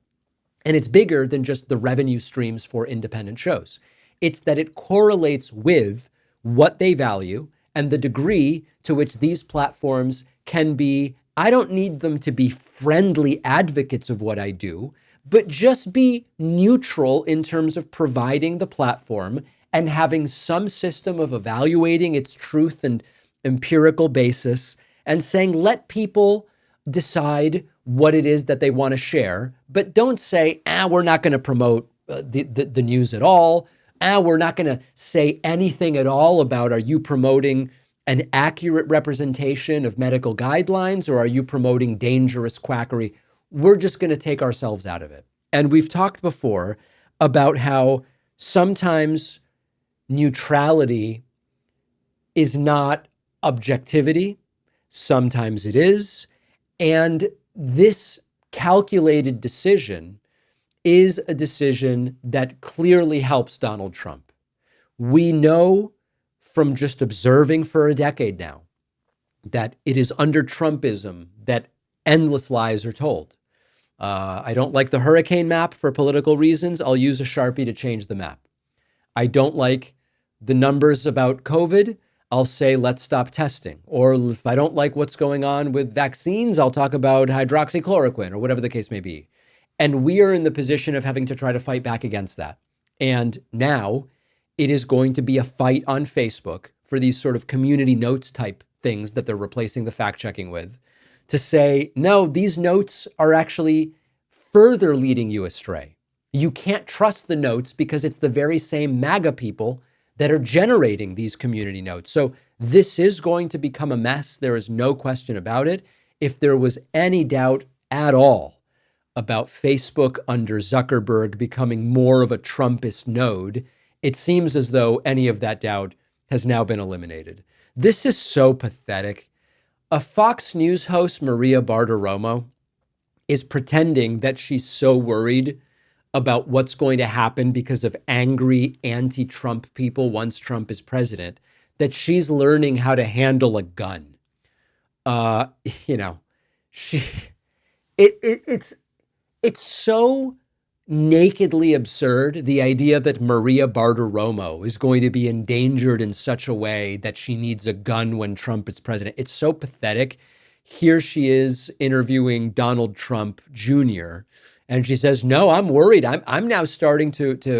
And it's bigger than just the revenue streams for independent shows. It's that it correlates with what they value and the degree to which these platforms can be, I don't need them to be friendly advocates of what I do, but just be neutral in terms of providing the platform and having some system of evaluating its truth and empirical basis and saying, let people decide what it is that they want to share, but don't say, we're not going to promote the news at all. We're not going to say anything at all about, are you promoting an accurate representation of medical guidelines, or are you promoting dangerous quackery? We're just going to take ourselves out of it. And we've talked before about how sometimes neutrality is not objectivity. Sometimes it is. And this calculated decision is a decision that clearly helps Donald Trump. We know from just observing for a decade now that it is under Trumpism that endless lies are told. I don't like the hurricane map for political reasons. I'll use a Sharpie to change the map. I don't like the numbers about COVID. I'll say, let's stop testing. Or if I don't like what's going on with vaccines, I'll talk about hydroxychloroquine or whatever the case may be. And we are in the position of having to try to fight back against that. And now it is going to be a fight on Facebook for these sort of community notes type things that they're replacing the fact checking with, to say, no, these notes are actually further leading you astray. You can't trust the notes because it's the very same MAGA people that are generating these community notes. So this is going to become a mess. There is no question about it. If there was any doubt at all about Facebook under Zuckerberg becoming more of a Trumpist node, it seems as though any of that doubt has now been eliminated. This is so pathetic. A Fox News host, Maria Bartiromo, is pretending that she's so worried about what's going to happen because of angry anti-Trump people once Trump is president, that she's learning how to handle a gun. It's so nakedly absurd, the idea that Maria Bartiromo is going to be endangered in such a way that she needs a gun when Trump is president. It's so pathetic. Here she is interviewing Donald Trump Jr., and she says, no, I'm worried. I'm now starting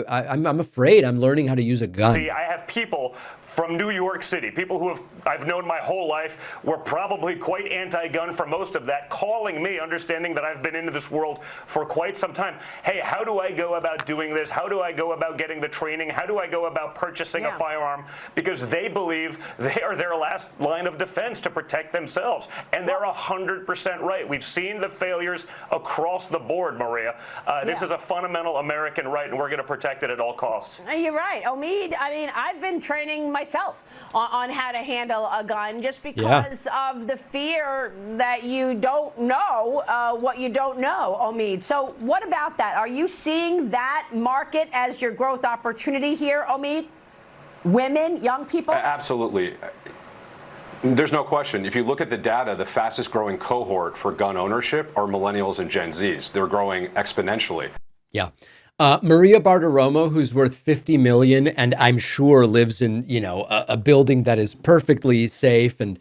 I'm afraid. I'm learning how to use a gun. See, I have people from New York City, people who I've known my whole life, were probably quite anti-gun for most of that, calling me, understanding that I've been into this world for quite some time. Hey, how do I go about doing this? How do I go about getting the training? How do I go about purchasing a firearm? Because they believe they are their last line of defense to protect themselves. And they're 100% right. We've seen the failures across the board, Maria. This is a fundamental American right, and we're going to protect it at all costs. You're right. Omid, I mean, I've been training myself on how to handle a gun, just because of the fear that you don't know what you don't know, Omid. So what about that? Are you seeing that market as your growth opportunity here, Omid? Women, young people? Absolutely. There's no question. If you look at the data, the fastest growing cohort for gun ownership are millennials and Gen Zs. They're growing exponentially. Yeah. Maria Bartiromo, who's worth 50 million and I'm sure lives in, a building that is perfectly safe and,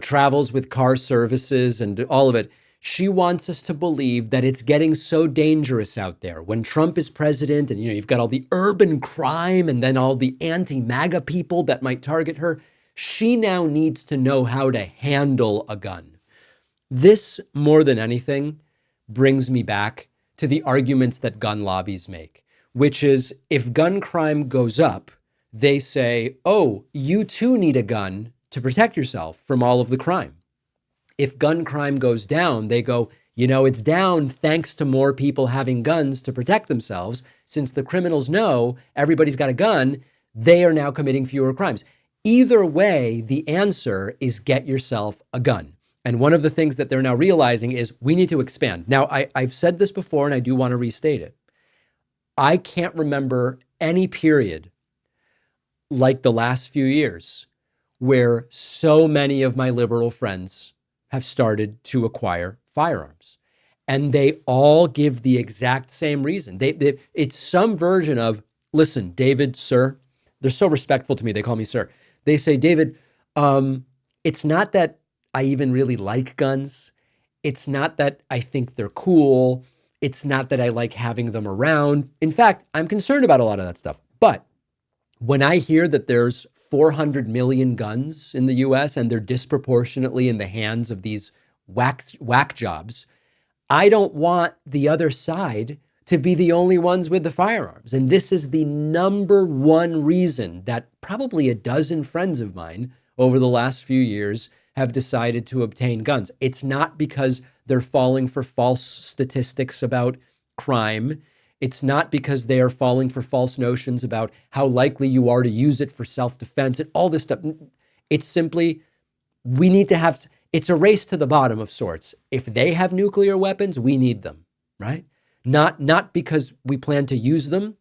travels with car services and all of it. She wants us to believe that it's getting so dangerous out there. When Trump is president and, you've got all the urban crime and then all the anti-MAGA people that might target her, she now needs to know how to handle a gun. This, more than anything, brings me back to the arguments that gun lobbies make, which is if gun crime goes up, they say, oh, you too need a gun to protect yourself from all of the crime. If gun crime goes down, they go, it's down thanks to more people having guns to protect themselves. Since the criminals know everybody's got a gun, they are now committing fewer crimes. Either way, the answer is get yourself a gun. And one of the things that they're now realizing is we need to expand. Now, I've said this before and I do want to restate it. I can't remember any period like the last few years where so many of my liberal friends have started to acquire firearms. And they all give the exact same reason. It's some version of, listen, David, sir, they're so respectful to me. They call me sir. They say, David, it's not that I even really like guns. It's not that I think they're cool. It's not that I like having them around. In fact, I'm concerned about a lot of that stuff. But when I hear that there's 400 million guns in the US and they're disproportionately in the hands of these whack jobs, I don't want the other side to be the only ones with the firearms. And this is the number one reason that probably a dozen friends of mine over the last few years have decided to obtain guns. It's not because they're falling for false statistics about crime. It's not because they are falling for false notions about how likely you are to use it for self-defense and all this stuff. It's simply, we need to have, it's a race to the bottom of sorts. If they have nuclear weapons, we need them, right? Not because we plan to use them,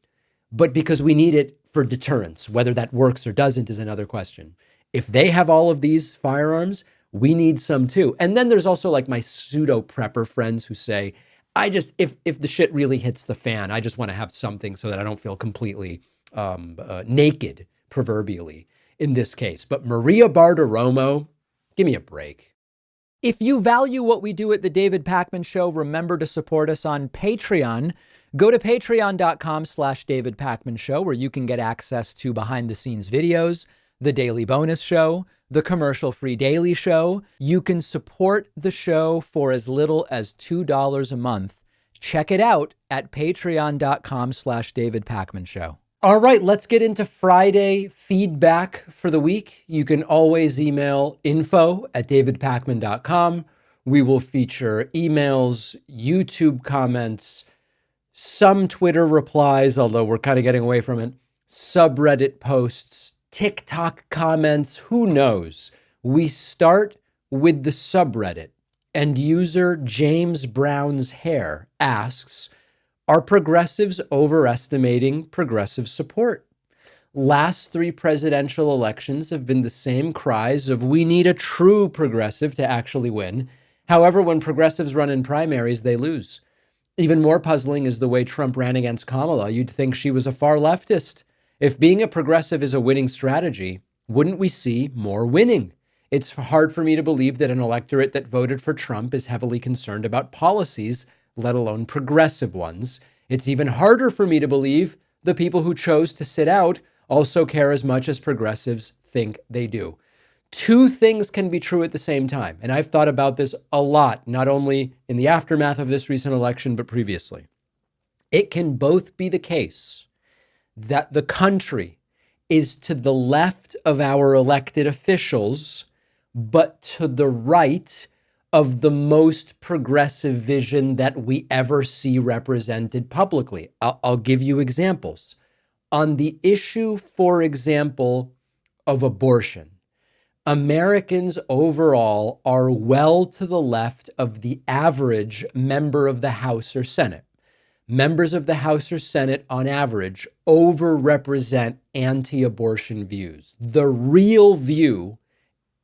but because we need it for deterrence. Whether that works or doesn't is another question. If they have all of these firearms, we need some too. And then there's also like my pseudo prepper friends who say, if the shit really hits the fan, I just want to have something so that I don't feel completely naked, proverbially, in this case. But Maria Bartiromo, give me a break. If you value what we do at the David Pakman Show, remember to support us on Patreon. Go to patreon.com/David Pakman Show, where you can get access to behind the scenes videos, the daily bonus show, the commercial-free daily show. You can support the show for as little as $2 a month. Check it out at patreon.com/David Pakman Show. All right, let's get into Friday feedback for the week. You can always email info@davidpakman.com. We will feature emails, YouTube comments, some Twitter replies, although we're kind of getting away from it, subreddit posts, TikTok comments, who knows? We start with the subreddit, and user James Brown's Hair asks, are progressives overestimating progressive support? Last three presidential elections have been the same cries of we need a true progressive to actually win. However, when progressives run in primaries, they lose. Even more puzzling is the way Trump ran against Kamala. You'd think she was a far leftist. If being a progressive is a winning strategy, wouldn't we see more winning? It's hard for me to believe that an electorate that voted for Trump is heavily concerned about policies, let alone progressive ones. It's even harder for me to believe the people who chose to sit out also care as much as progressives think they do. Two things can be true at the same time, and I've thought about this a lot, not only in the aftermath of this recent election, but previously. It can both be the case that the country is to the left of our elected officials, but to the right of the most progressive vision that we ever see represented publicly. I'll give you examples. On the issue, for example, of abortion, Americans overall are well to the left of the average member of the House or Senate. Members of the House or Senate, on average, overrepresent anti-abortion views. The real view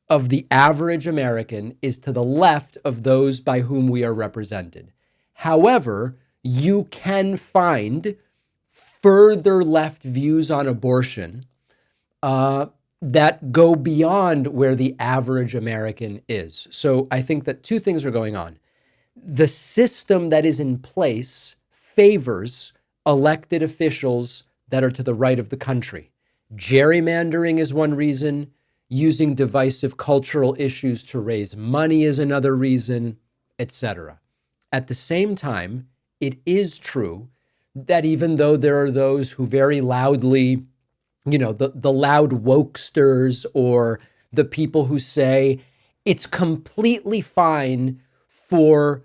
of the average American is to the left of those by whom we are represented. However, you can find further left views on abortion that go beyond where the average American is. So I think that two things are going on. The system that is in place favors elected officials that are to the right of the country. Gerrymandering is one reason. Using divisive cultural issues to raise money is another reason, etc. At the same time, it is true that even though there are those who very loudly, the loud wokesters or the people who say it's completely fine for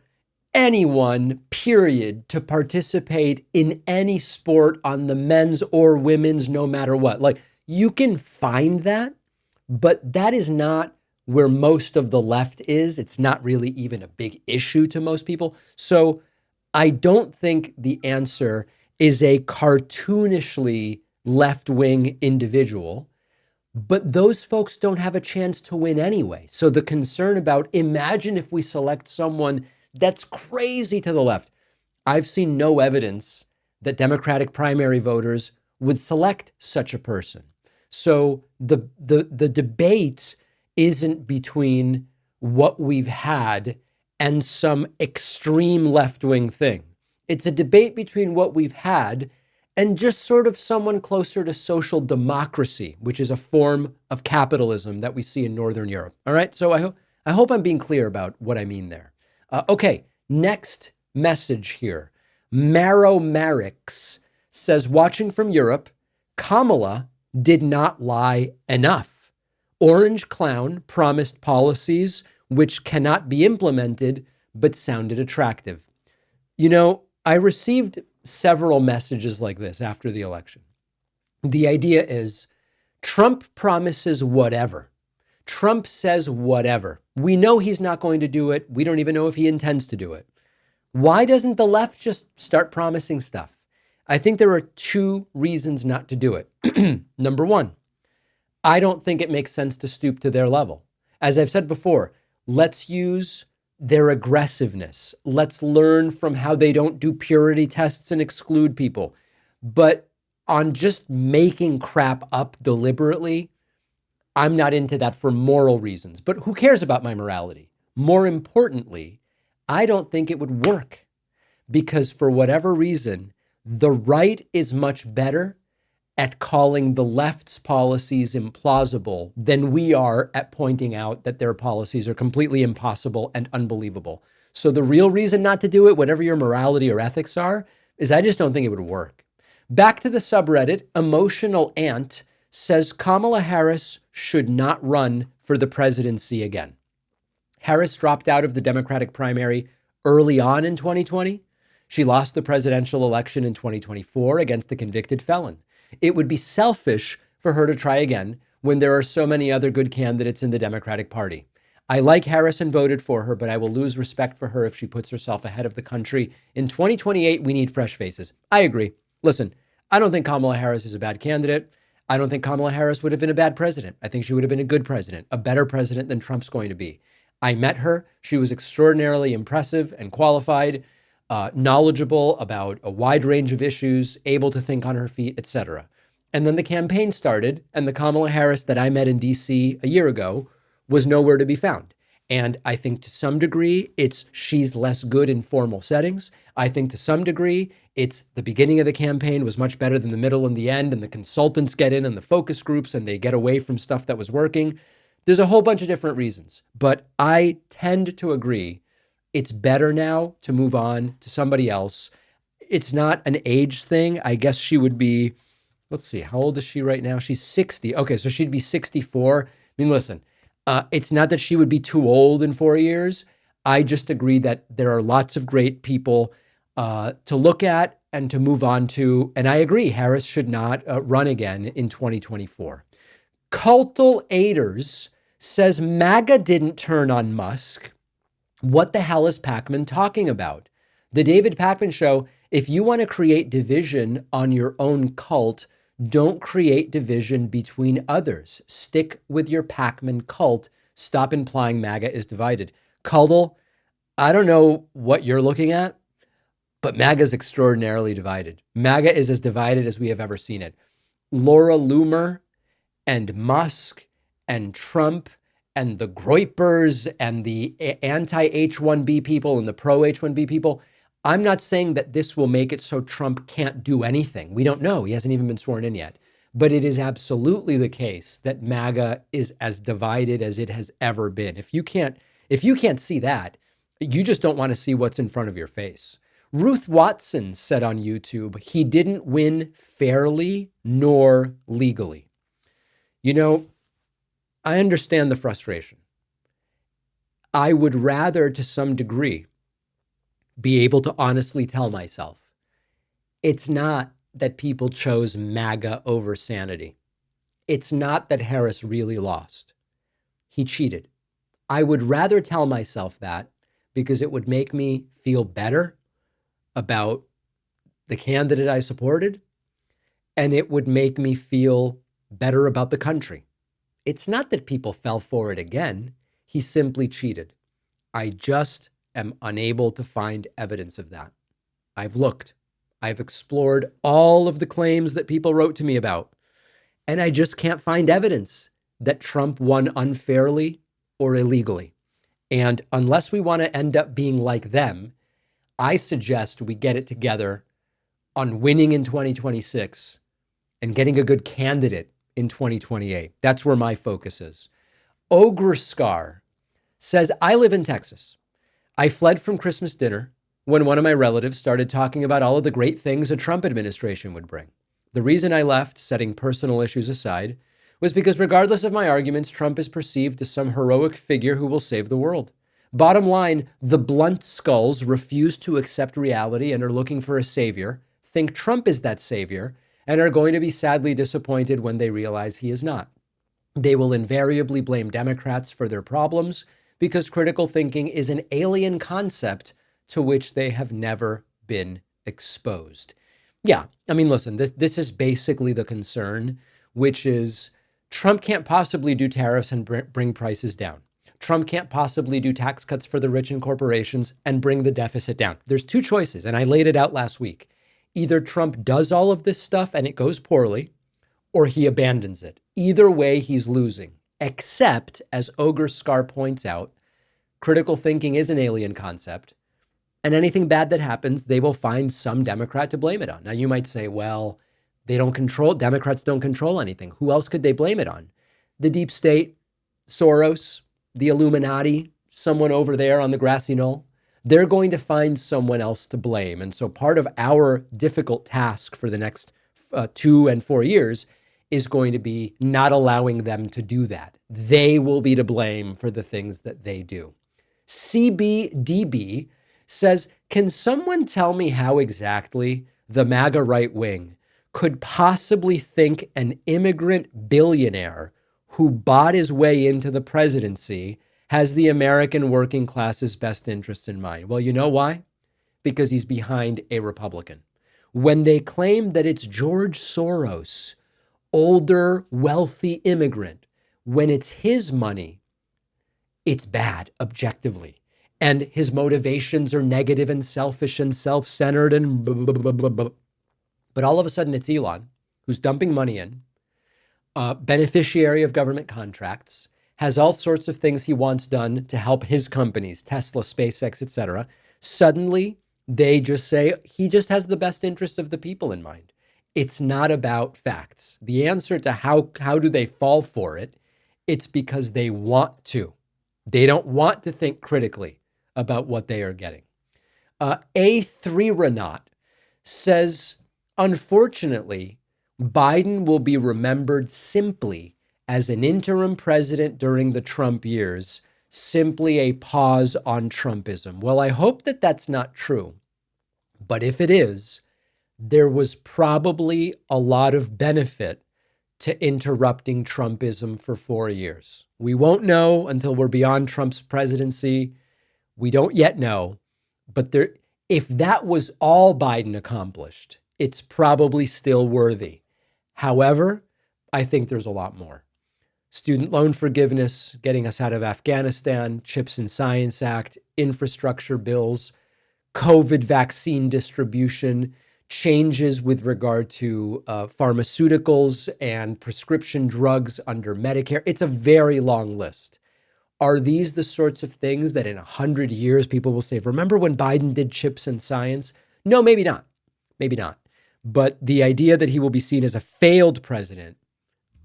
anyone, period, to participate in any sport on the men's or women's, no matter what. Like, you can find that, but that is not where most of the left is. It's not really even a big issue to most people. So I don't think the answer is a cartoonishly left-wing individual, but those folks don't have a chance to win anyway. So the concern about, imagine if we select someone that's crazy to the left. I've seen no evidence that Democratic primary voters would select such a person. So the debate isn't between what we've had and some extreme left-wing thing. It's a debate between what we've had and just sort of someone closer to social democracy, which is a form of capitalism that we see in Northern Europe. All right, so I hope I'm being clear about what I mean there. Okay, next message here. Maro Marix says, watching from Europe, Kamala did not lie enough. Orange Clown promised policies which cannot be implemented, but sounded attractive. I received several messages like this after the election. The idea is Trump promises whatever. Trump says whatever. We know he's not going to do it. We don't even know if he intends to do it. Why doesn't the left just start promising stuff? I think there are two reasons not to do it. Number one, I don't think it makes sense to stoop to their level. As I've said before, let's use their aggressiveness. Let's learn from how they don't do purity tests and exclude people. But on just making crap up deliberately, I'm not into that for moral reasons. But who cares about my morality? More importantly, I don't think it would work because for whatever reason, the right is much better at calling the left's policies implausible than we are at pointing out that their policies are completely impossible and unbelievable. So the real reason not to do it, whatever your morality or ethics are, is I just don't think it would work. Back to the subreddit, Emotional Ant says Kamala Harris should not run for the presidency again. Harris dropped out of the Democratic primary early on in 2020. She lost the presidential election in 2024 against a convicted felon. It would be selfish for her to try again when there are so many other good candidates in the Democratic Party. I like Harris and voted for her, but I will lose respect for her if she puts herself ahead of the country. In 2028, we need fresh faces. I agree. Listen, I don't think Kamala Harris is a bad candidate. I don't think Kamala Harris would have been a bad president. I think she would have been a good president, a better president than Trump's going to be. I met her. She was extraordinarily impressive and qualified, knowledgeable about a wide range of issues, able to think on her feet, etc. And then the campaign started, and the Kamala Harris that I met in DC a year ago was nowhere to be found. And I think to some degree, she's less good in formal settings. I think to some degree, it's the beginning of the campaign was much better than the middle and the end, and the consultants get in and the focus groups and they get away from stuff that was working. There's a whole bunch of different reasons, but I tend to agree it's better now to move on to somebody else. It's not an age thing. I guess she would be, let's see, how old is she right now? She's 60. Okay, so she'd be 64. I mean, listen, it's not that she would be too old in 4 years. I just agree that there are lots of great people to look at and to move on to. And I agree, Harris should not run again in 2024. Cultal Aiders says MAGA didn't turn on Musk. What the hell is Pakman talking about? The David Pakman Show, if you want to create division on your own cult, don't create division between others. Stick with your Pakman cult. Stop implying MAGA is divided. Cultal, I don't know what you're looking at, but MAGA is extraordinarily divided. MAGA is as divided as we have ever seen it. Laura Loomer and Musk and Trump and the Groypers and the anti-H-1B people and the pro-H-1B people, I'm not saying that this will make it so Trump can't do anything. We don't know. He hasn't even been sworn in yet. But it is absolutely the case that MAGA is as divided as it has ever been. If you can't see that, you just don't want to see what's in front of your face. Ruth Watson said on YouTube, he didn't win fairly nor legally. You know, I understand the frustration. I would rather, to some degree, be able to honestly tell myself, it's not that people chose MAGA over sanity. It's not that Harris really lost. He cheated. I would rather tell myself that because it would make me feel better about the candidate I supported, and it would make me feel better about the country. It's not that people fell for it again. He simply cheated. I just am unable to find evidence of that. I've looked. I've explored all of the claims that people wrote to me about, and I just can't find evidence that Trump won unfairly or illegally. And unless we want to end up being like them, I suggest we get it together on winning in 2026 and getting a good candidate in 2028. That's where my focus is. Ogre Scar says, I live in Texas. I fled from Christmas dinner when one of my relatives started talking about all of the great things a Trump administration would bring. The reason I left, setting personal issues aside, was because regardless of my arguments, Trump is perceived as some heroic figure who will save the world. Bottom line, the blunt skulls refuse to accept reality and are looking for a savior, think Trump is that savior, and are going to be sadly disappointed when they realize he is not. They will invariably blame Democrats for their problems because critical thinking is an alien concept to which they have never been exposed. Yeah, I mean, listen, this is basically the concern, which is Trump can't possibly do tariffs and bring prices down. Trump can't possibly do tax cuts for the rich and corporations and bring the deficit down. There's two choices, and I laid it out last week. Either Trump does all of this stuff and it goes poorly, or he abandons it. Either way, he's losing. Except, as Ogre Scar points out, critical thinking is an alien concept, and anything bad that happens, they will find some Democrat to blame it on. Now, you might say, well, Democrats don't control anything. Who else could they blame it on? The deep state, Soros, the Illuminati, someone over there on the grassy knoll. They're going to find someone else to blame. And so part of our difficult task for the next 2 and 4 years is going to be not allowing them to do that. They will be to blame for the things that they do. CBDB says, can someone tell me how exactly the MAGA right wing could possibly think an immigrant billionaire who bought his way into the presidency has the American working class's best interests in mind? Well, you know why? Because he's behind a Republican. When they claim that it's George Soros, older, wealthy immigrant, when it's his money, it's bad objectively. And his motivations are negative and selfish and self-centered and blah, blah, blah, blah, blah. But all of a sudden it's Elon who's dumping money in, beneficiary of government contracts, has all sorts of things he wants done to help his companies, Tesla, SpaceX, etc. Suddenly they just say he just has the best interest of the people in mind. It's not about facts. The answer to how do they fall for it, it's because they want to. They don't want to think critically about what they are getting. A3 Renat says, unfortunately, Biden will be remembered simply as an interim president during the Trump years, simply a pause on Trumpism. Well, I hope that that's not true. But if it is, there was probably a lot of benefit to interrupting Trumpism for 4 years. We won't know until we're beyond Trump's presidency. We don't yet know. But if that was all Biden accomplished, it's probably still worthy. However, I think there's a lot more. Student loan forgiveness, getting us out of Afghanistan, CHIPS and Science Act, infrastructure bills, COVID vaccine distribution, changes with regard to pharmaceuticals and prescription drugs under Medicare. It's a very long list. Are these the sorts of things that in 100 years people will say, remember when Biden did CHIPS and Science? No, maybe not. Maybe not. But the idea that he will be seen as a failed president,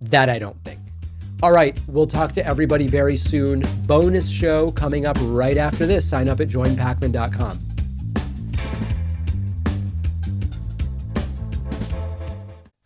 that I don't think. All right, we'll talk to everybody very soon. Bonus show coming up right after this. Sign up at joinpakman.com.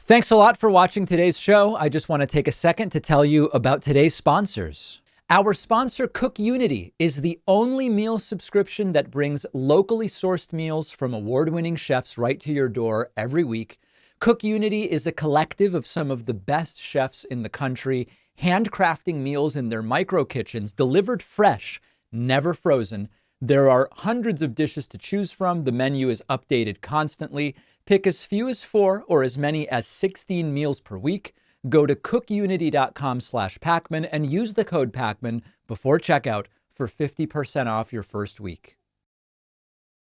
Thanks a lot for watching today's show. I just want to take a second to tell you about today's sponsors. Our sponsor, Cook Unity, is the only meal subscription that brings locally sourced meals from award-winning chefs right to your door every week. Cook Unity is a collective of some of the best chefs in the country, handcrafting meals in their micro kitchens, delivered fresh, never frozen. There are hundreds of dishes to choose from. The menu is updated constantly. Pick as few as 4 or as many as 16 meals per week. Go to cookunity.com/Pakman and use the code Pakman before checkout for 50% off your first week.